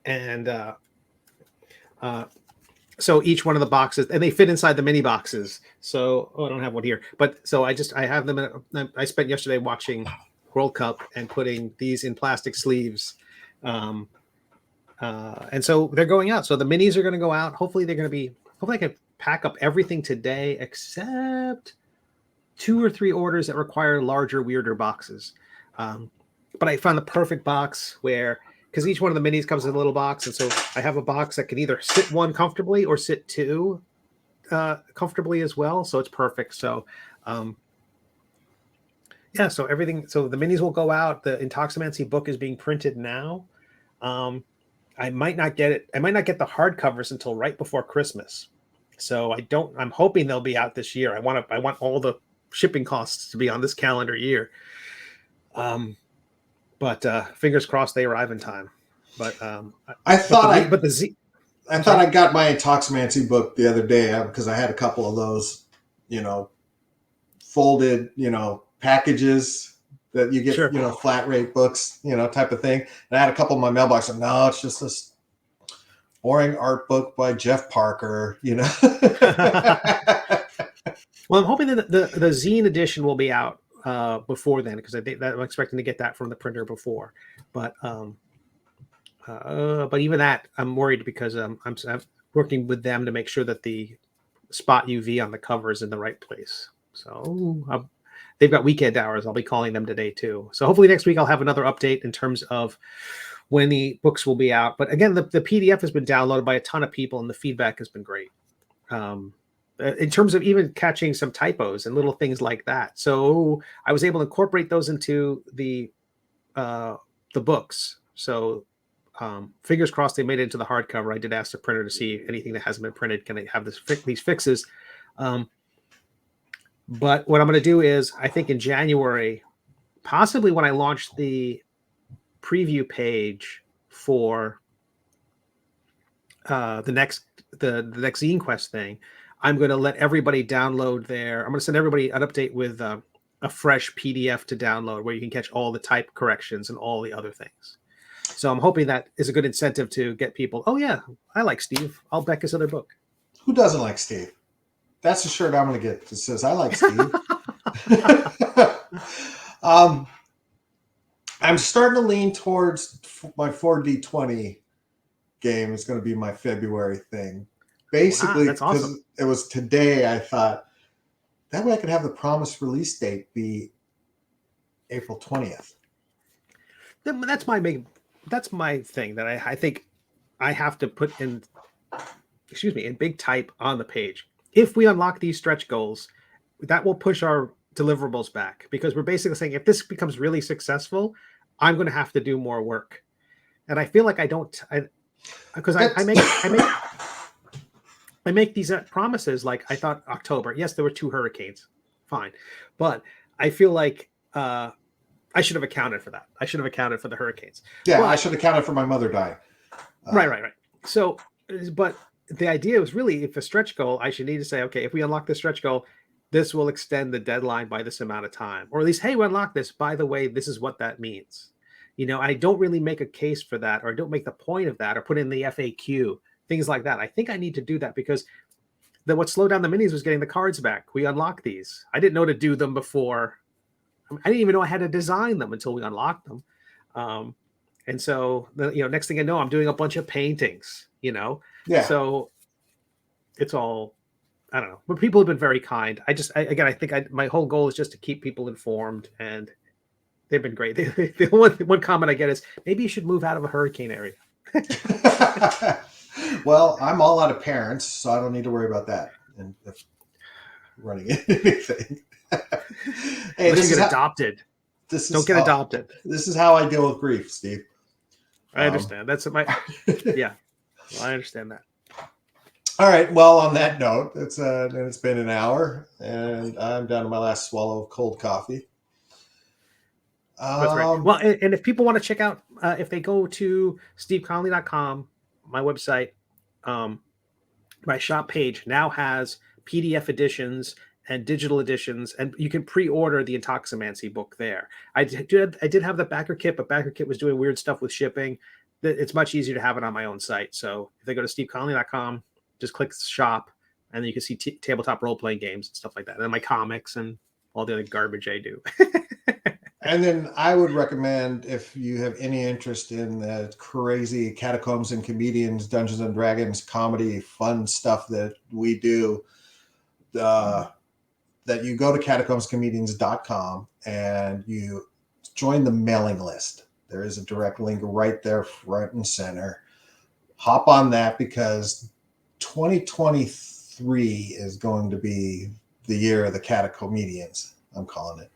and so each one of the boxes, and they fit inside the mini boxes. So I don't have one here, but so I have them. I spent yesterday watching World Cup and putting these in plastic sleeves. And so they're going out. So the minis are going to go out. Hopefully I can pack up everything today, except 2 or 3 orders that require larger, weirder boxes. But I found the perfect box because each one of the minis comes in a little box. And so I have a box that can either sit 1 comfortably or sit 2 comfortably as well. So it's perfect. So, so everything. So the minis will go out. The Intoximancy book is being printed now. I might not get it. I might not get the hardcovers until right before Christmas. So I'm hoping they'll be out this year. I want all the shipping costs to be on this calendar year. But fingers crossed they arrive in time. But
I thought I got my Intoximancy book the other day because I had a couple of those, folded, packages that you get,
Sure.
Flat rate books, type of thing. And I had a couple in my mailbox. And no, it's just this boring art book by Jeff Parker,
Well, I'm hoping that the zine edition will be out before then, because I think that I'm expecting to get that from the printer before. But even that, I'm worried because I'm working with them to make sure that the spot UV on the cover is in the right place. So they've got weekend hours. I'll be calling them today too. So hopefully next week I'll have another update in terms of when the books will be out. But again, the PDF has been downloaded by a ton of people and the feedback has been great. In terms of even catching some typos and little things like that. So I was able to incorporate those into the books. So fingers crossed they made it into the hardcover. I did ask the printer to see anything that hasn't been printed. Can I have these fixes? But what I'm going to do is, I think in January, possibly when I launch the preview page for the next Zine Quest thing, I'm going to let everybody download I'm going to send everybody an update with a fresh PDF to download where you can catch all the type corrections and all the other things. So I'm hoping that is a good incentive to get people, oh yeah, I like Steve, I'll back his other book.
Who doesn't like Steve? That's the shirt I'm going to get that says, I like Steve. I'm starting to lean towards my 4D20 game is going to be my February thing. Basically,
that's awesome.
It was today I thought, that way I could have the promised release date be April 20th.
That's my thing that I think I have to put in big type on the page. If we unlock these stretch goals, that will push our deliverables back, because we're basically saying if this becomes really successful, I'm going to have to do more work. And I feel like I make these promises. Like I thought October, yes, there were 2 hurricanes, fine. But I feel like I should have accounted for that. I should have accounted for the hurricanes.
Yeah, I should have accounted for my mother dying.
Right. So, but the idea was really, if a stretch goal, I should need to say, okay, if we unlock the stretch goal, this will extend the deadline by this amount of time. Or at least, hey, we unlock this. By the way, this is what that means. I don't really make a case for that, or don't make the point of that, or put in the FAQ, things like that. I think I need to do that, because what slowed down the minis was getting the cards back. We unlocked these. I didn't know to do them before. I didn't even know I had to design them until we unlocked them. And so, next thing I know, I'm doing a bunch of paintings, Yeah. So it's all, I don't know. But people have been very kind. I think my whole goal is just to keep people informed, and they've been great. The one comment I get is, maybe you should move out of a hurricane area.
Well, I'm all out of parents, so I don't need to worry about that. And running anything.
Hey, this is adopted. Don't get adopted.
This is how I deal with grief, Steve.
I understand. That's yeah. Well, I understand that.
All right. Well, on that note, it's been an hour, and I'm down to my last swallow of cold coffee.
That's right. Well, and if people want to check out, if they go to steveconley.com, my website, my shop page now has PDF editions and digital editions, and you can pre-order the Intoximancy book there. I did have the backer kit, but backer kit was doing weird stuff with shipping. It's much easier to have it on my own site. So if they go to steveconley.com, just click shop, and then you can see tabletop role-playing games and stuff like that, and my comics and all the other garbage I do.
And then I would recommend, if you have any interest in the crazy Catacombs and Comedians, Dungeons and Dragons comedy, fun stuff that we do, that you go to catacombscomedians.com and you join the mailing list. There is a direct link right there, front and center. Hop on that, because 2023 is going to be the year of the Catacomedians. I'm calling it.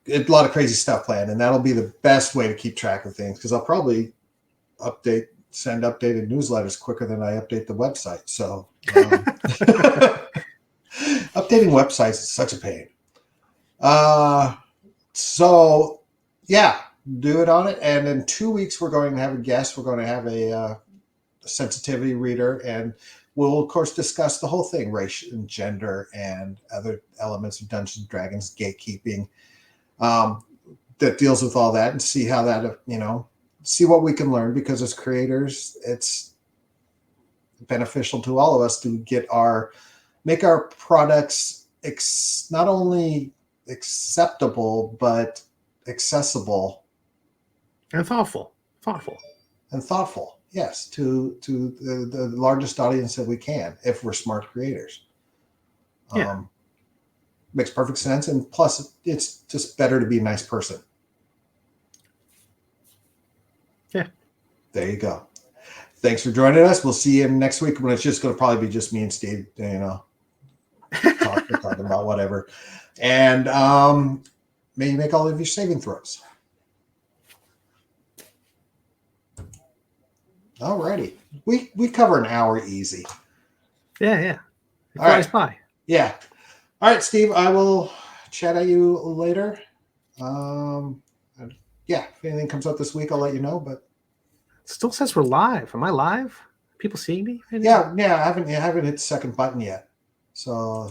A lot of crazy stuff planned, and that'll be the best way to keep track of things, because I'll probably update send updated newsletters quicker than I update the website. So updating websites is such a pain. So yeah, do it on it. And in 2 weeks, we're going to have a guest. We're going to have a sensitivity reader, and we'll of course discuss the whole thing, race and gender and other elements of Dungeons and Dragons gatekeeping, that deals with all that, and see how that, see what we can learn, because as creators, it's beneficial to all of us to make our products not only acceptable but accessible
and thoughtful.
Yes, to the largest audience that we can, if we're smart creators.
Yeah.
Makes perfect sense, and plus it's just better to be a nice person.
Yeah.
There you go. Thanks for joining us. We'll see you next week, when it's just going to probably be just me and Steve, talking about whatever. And may you make all of your saving throws. All righty. We cover an hour easy.
Yeah. It
All right.
flies by.
Yeah. All right, Steve, I will chat at you later. Yeah, if anything comes up this week, I'll let you know. But
It still says we're live. Am I live? People seeing me?
yeah, I haven't hit the second button yet. So